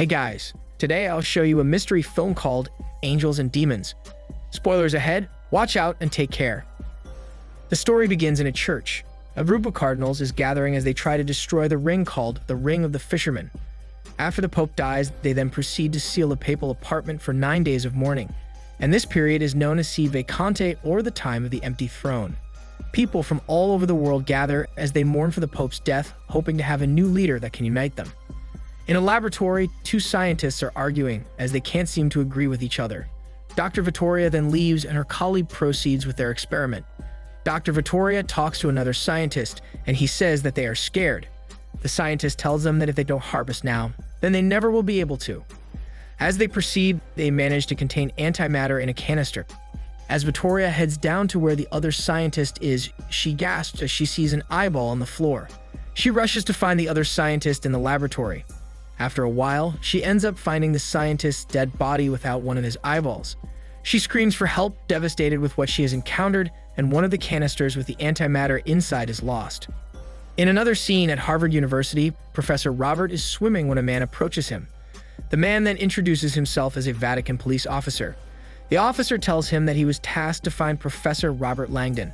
Hey guys, today I'll show you a mystery film called Angels and Demons. Spoilers ahead, watch out and take care. The story begins in a church. A group of cardinals is gathering as they try to destroy the ring called the Ring of the Fisherman. After the Pope dies, they then proceed to seal a papal apartment for 9 days of mourning, and this period is known as Si Vacante, or the time of the empty throne. People from all over the world gather as they mourn for the Pope's death, hoping to have a new leader that can unite them. In a laboratory, two scientists are arguing as they can't seem to agree with each other. Dr. Vittoria then leaves and her colleague proceeds with their experiment. Dr. Vittoria talks to another scientist and he says that they are scared. The scientist tells them that if they don't harvest now, then they never will be able to. As they proceed, they manage to contain antimatter in a canister. As Vittoria heads down to where the other scientist is, she gasps as she sees an eyeball on the floor. She rushes to find the other scientist in the laboratory. After a while, she ends up finding the scientist's dead body without one of his eyeballs. She screams for help, devastated with what she has encountered, and one of the canisters with the antimatter inside is lost. In another scene at Harvard University, Professor Robert is swimming when a man approaches him. The man then introduces himself as a Vatican police officer. The officer tells him that he was tasked to find Professor Robert Langdon.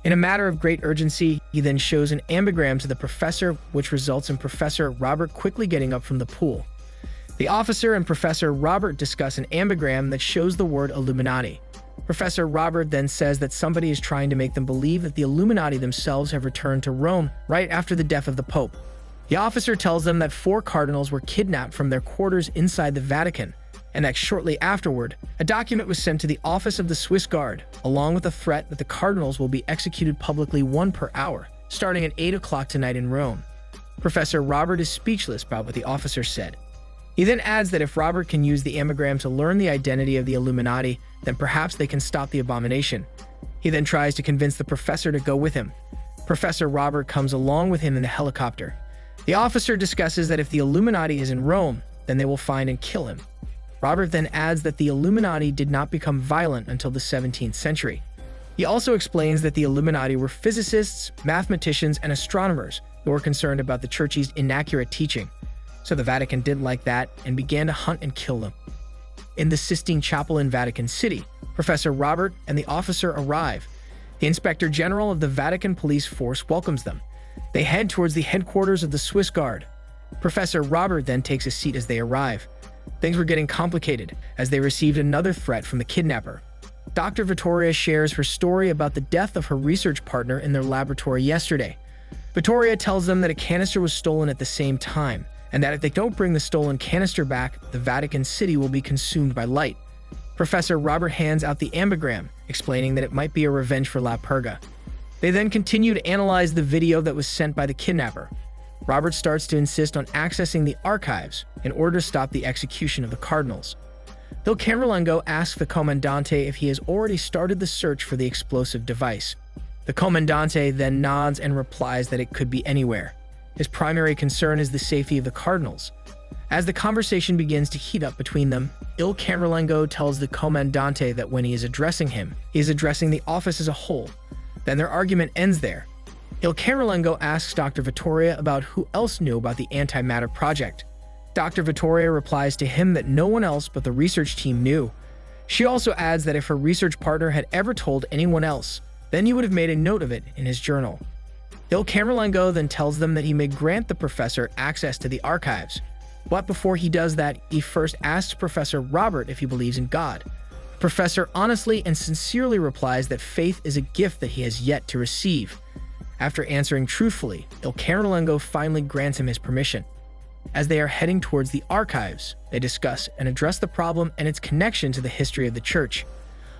In a matter of great urgency, he then shows an ambigram to the professor, which results in Professor Robert quickly getting up from the pool. The officer and Professor Robert discuss an ambigram that shows the word Illuminati. Professor Robert then says that somebody is trying to make them believe that the Illuminati themselves have returned to Rome right after the death of the Pope. The officer tells them that 4 cardinals were kidnapped from their quarters inside the Vatican, and that shortly afterward, a document was sent to the office of the Swiss Guard, along with a threat that the cardinals will be executed publicly 1 per hour, starting at 8 o'clock tonight in Rome. Professor Robert is speechless about what the officer said. He then adds that if Robert can use the ambigram to learn the identity of the Illuminati, then perhaps they can stop the abomination. He then tries to convince the professor to go with him. Professor Robert comes along with him in the helicopter. The officer discusses that if the Illuminati is in Rome, then they will find and kill him. Robert then adds that the Illuminati did not become violent until the 17th century. He also explains that the Illuminati were physicists, mathematicians, and astronomers who were concerned about the church's inaccurate teaching. So the Vatican didn't like that and began to hunt and kill them. In the Sistine Chapel in Vatican City, Professor Robert and the officer arrive. The Inspector General of the Vatican Police Force welcomes them. They head towards the headquarters of the Swiss Guard. Professor Robert then takes a seat as they arrive. Things were getting complicated as they received another threat from the kidnapper. Dr. Vittoria shares her story about the death of her research partner in their laboratory yesterday. Vittoria tells them that a canister was stolen at the same time, and that if they don't bring the stolen canister back, the Vatican City will be consumed by light. Professor Robert hands out the ambigram, explaining that it might be a revenge for La Purga. They then continue to analyze the video that was sent by the kidnapper. Robert starts to insist on accessing the archives in order to stop the execution of the cardinals. Il Camerlengo asks the Comandante if he has already started the search for the explosive device. The Comandante then nods and replies that it could be anywhere. His primary concern is the safety of the cardinals. As the conversation begins to heat up between them, Il Camerlengo tells the Comandante that when he is addressing him, he is addressing the office as a whole. Then their argument ends there. Il Camerlengo asks Dr. Vittoria about who else knew about the antimatter project. Dr. Vittoria replies to him that no one else but the research team knew. She also adds that if her research partner had ever told anyone else, then he would have made a note of it in his journal. Il Camerlengo then tells them that he may grant the professor access to the archives. But before he does that, he first asks Professor Robert if he believes in God. The professor honestly and sincerely replies that faith is a gift that he has yet to receive. After answering truthfully, Il Camerlengo finally grants him his permission. As they are heading towards the archives, they discuss and address the problem and its connection to the history of the church.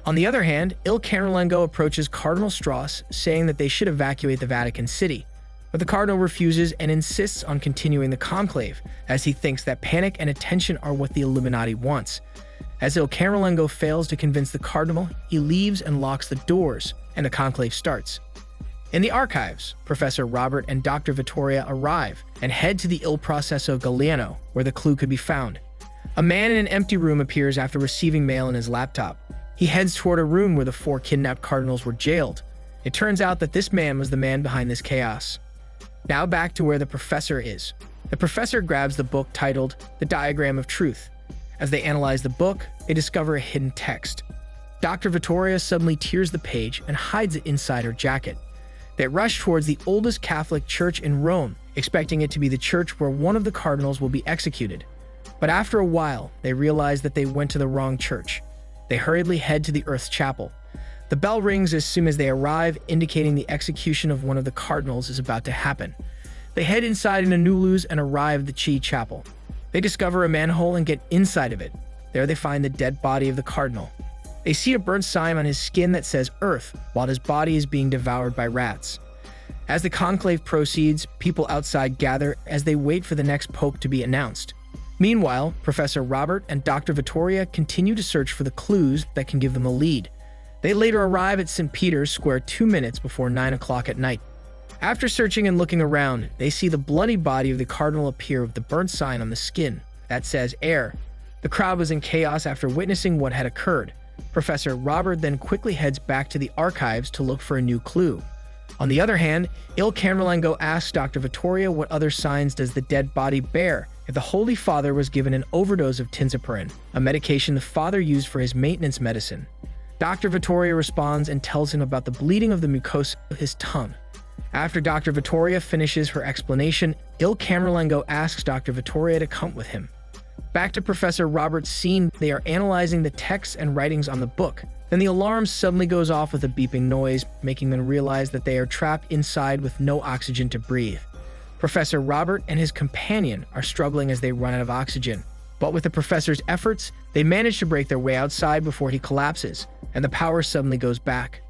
On the other hand, Il Camerlengo approaches Cardinal Strauss, saying that they should evacuate the Vatican City. But the cardinal refuses and insists on continuing the conclave, as he thinks that panic and attention are what the Illuminati wants. As Il Camerlengo fails to convince the cardinal, he leaves and locks the doors, and the conclave starts. In the archives, Professor Robert and Dr. Vittoria arrive and head to the Il Processo Galliano, where the clue could be found. A man in an empty room appears after receiving mail in his laptop. He heads toward a room where the 4 kidnapped cardinals were jailed. It turns out that this man was the man behind this chaos. Now back to where the professor is. The professor grabs the book titled The Diagram of Truth. As they analyze the book, they discover a hidden text. Dr. Vittoria suddenly tears the page and hides it inside her jacket. They rush towards the oldest Catholic church in Rome, expecting it to be the church where one of the cardinals will be executed. But after a while, they realize that they went to the wrong church. They hurriedly head to the Earth's chapel. The bell rings as soon as they arrive, indicating the execution of one of the cardinals is about to happen. They head inside in Anulus and arrive at the Chi Chapel. They discover a manhole and get inside of it. There they find the dead body of the cardinal. They see a burnt sign on his skin that says Earth, while his body is being devoured by rats. As the conclave proceeds, people outside gather as they wait for the next pope to be announced. Meanwhile, Professor Robert and Dr. Vittoria continue to search for the clues that can give them a lead. They later arrive at St. Peter's Square 2 minutes before 9 o'clock at night. After searching and looking around, they see the bloody body of the cardinal appear with the burnt sign on the skin that says Air. The crowd was in chaos after witnessing what had occurred. Professor Robert then quickly heads back to the archives to look for a new clue. On the other hand, Il Camerlengo asks Dr. Vittoria what other signs does the dead body bear if the Holy Father was given an overdose of tinzaparin, a medication the father used for his maintenance medicine. Dr. Vittoria responds and tells him about the bleeding of the mucosa of his tongue. After Dr. Vittoria finishes her explanation, Il Camerlengo asks Dr. Vittoria to come with him. Back to Professor Robert's scene, they are analyzing the texts and writings on the book. Then the alarm suddenly goes off with a beeping noise, making them realize that they are trapped inside with no oxygen to breathe. Professor Robert and his companion are struggling as they run out of oxygen. But with the professor's efforts, they manage to break their way outside before he collapses, and the power suddenly goes back.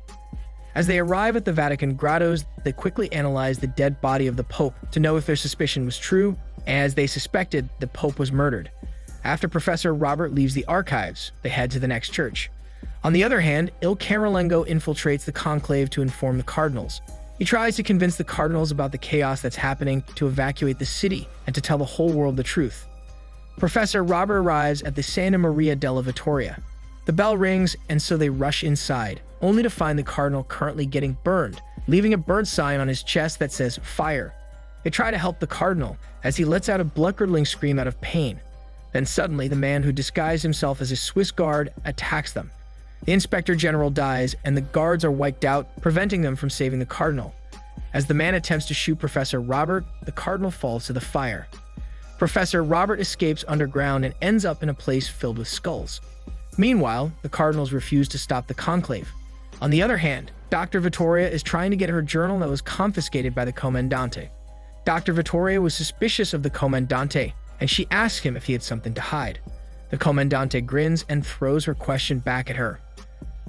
As they arrive at the Vatican grottos, they quickly analyze the dead body of the Pope to know if their suspicion was true, as they suspected the Pope was murdered. After Professor Robert leaves the archives, they head to the next church. On the other hand, Il Camerlengo infiltrates the conclave to inform the cardinals. He tries to convince the cardinals about the chaos that's happening, to evacuate the city, and to tell the whole world the truth. Professor Robert arrives at the Santa Maria della Vittoria. The bell rings, and so they rush inside, only to find the cardinal currently getting burned, leaving a burnt sign on his chest that says fire. They try to help the cardinal, as he lets out a blood-curdling scream out of pain. Then suddenly, the man who disguised himself as a Swiss guard attacks them. The inspector general dies, and the guards are wiped out, preventing them from saving the cardinal. As the man attempts to shoot Professor Robert, the cardinal falls to the fire. Professor Robert escapes underground and ends up in a place filled with skulls. Meanwhile, the cardinals refuse to stop the conclave. On the other hand, Dr. Vittoria is trying to get her journal that was confiscated by the Comandante. Dr. Vittoria was suspicious of the Comandante, and she asks him if he had something to hide. The Comandante grins and throws her question back at her.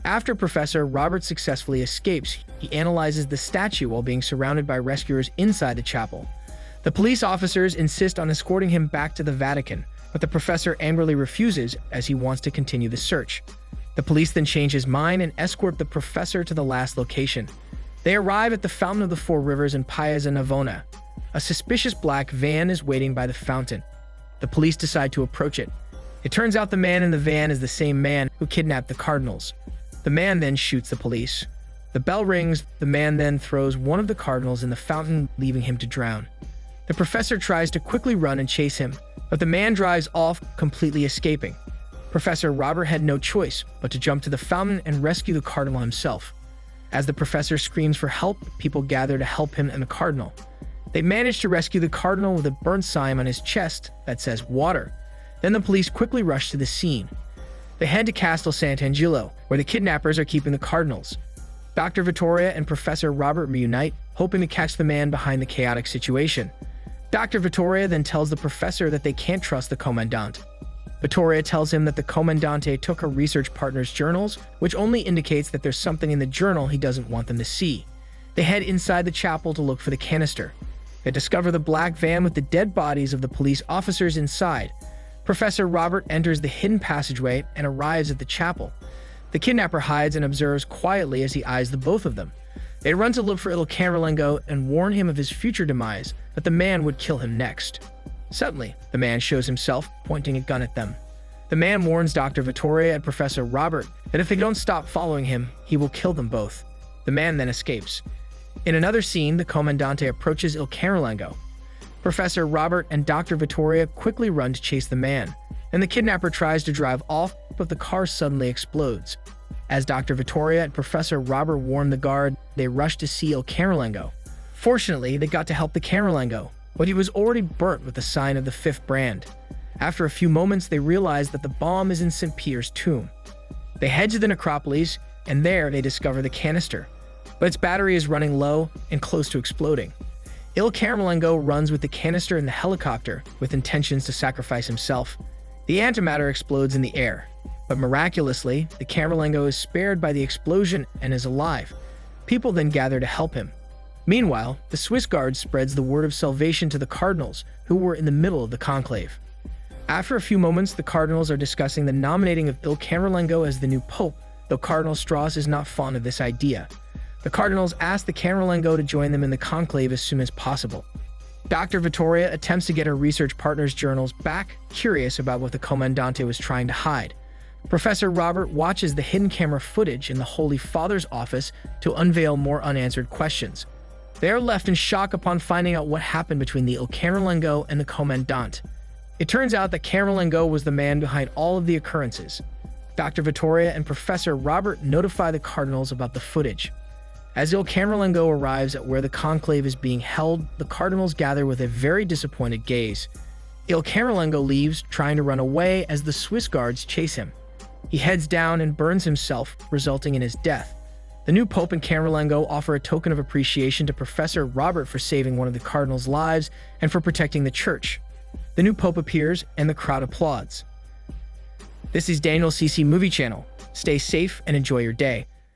After Professor Robert successfully escapes, he analyzes the statue while being surrounded by rescuers inside the chapel. The police officers insist on escorting him back to the Vatican, but the professor angrily refuses as he wants to continue the search. The police then change his mind and escort the professor to the last location. They arrive at the Fountain of the Four Rivers in Piazza Navona. A suspicious black van is waiting by the fountain. The police decide to approach it. It turns out the man in the van is the same man who kidnapped the cardinals. The man then shoots the police. The bell rings, the man then throws one of the cardinals in the fountain, leaving him to drown. The professor tries to quickly run and chase him, but the man drives off, completely escaping. Professor Robert had no choice but to jump to the fountain and rescue the cardinal himself. As the professor screams for help, people gather to help him and the cardinal. They manage to rescue the cardinal with a burnt sign on his chest that says water. Then the police quickly rush to the scene. They head to Castel Sant'Angelo, where the kidnappers are keeping the cardinals. Dr. Vittoria and Professor Robert reunite, hoping to catch the man behind the chaotic situation. Dr. Vittoria then tells the professor that they can't trust the Commandant. Vittoria tells him that the Commandante took her research partner's journals, which only indicates that there's something in the journal he doesn't want them to see. They head inside the chapel to look for the canister. They discover the black van with the dead bodies of the police officers inside. Professor Robert enters the hidden passageway and arrives at the chapel. The kidnapper hides and observes quietly as he eyes the both of them. They run to look for Il Camerlengo and warn him of his future demise, but the man would kill him next. Suddenly, the man shows himself, pointing a gun at them. The man warns Dr. Vittoria and Professor Robert that if they don't stop following him, he will kill them both. The man then escapes. In another scene, the Commandante approaches Il Camerlengo. Professor Robert and Dr. Vittoria quickly run to chase the man, and the kidnapper tries to drive off, but the car suddenly explodes. As Dr. Vittoria and Professor Robert warn the guard, they rush to see Il Camerlengo. Fortunately, they got to help the Camerlengo, but he was already burnt with the sign of the fifth brand. After a few moments, they realize that the bomb is in St. Peter's tomb. They head to the necropolis, and there they discover the canister, but its battery is running low and close to exploding. Il Camerlengo runs with the canister in the helicopter with intentions to sacrifice himself. The antimatter explodes in the air, but miraculously, the Camerlengo is spared by the explosion and is alive. People then gather to help him. Meanwhile, the Swiss guard spreads the word of salvation to the cardinals, who were in the middle of the conclave. After a few moments, the cardinals are discussing the nominating of Il Camerlengo as the new pope, though Cardinal Strauss is not fond of this idea. The cardinals ask the Camerlengo to join them in the conclave as soon as possible. Dr. Vittoria attempts to get her research partner's journals back, curious about what the Comandante was trying to hide. Professor Robert watches the hidden camera footage in the Holy Father's office to unveil more unanswered questions. They are left in shock upon finding out what happened between the Il Camerlengo and the Commandant. It turns out that Camerlengo was the man behind all of the occurrences. Dr. Vittoria and Professor Robert notify the cardinals about the footage. As Il Camerlengo arrives at where the conclave is being held, the cardinals gather with a very disappointed gaze. Il Camerlengo leaves, trying to run away as the Swiss guards chase him. He heads down and burns himself, resulting in his death. The new Pope and Camerlengo offer a token of appreciation to Professor Robert for saving one of the cardinals' lives and for protecting the church. The new Pope appears, and the crowd applauds. This is Daniel CC Movie Channel. Stay safe and enjoy your day.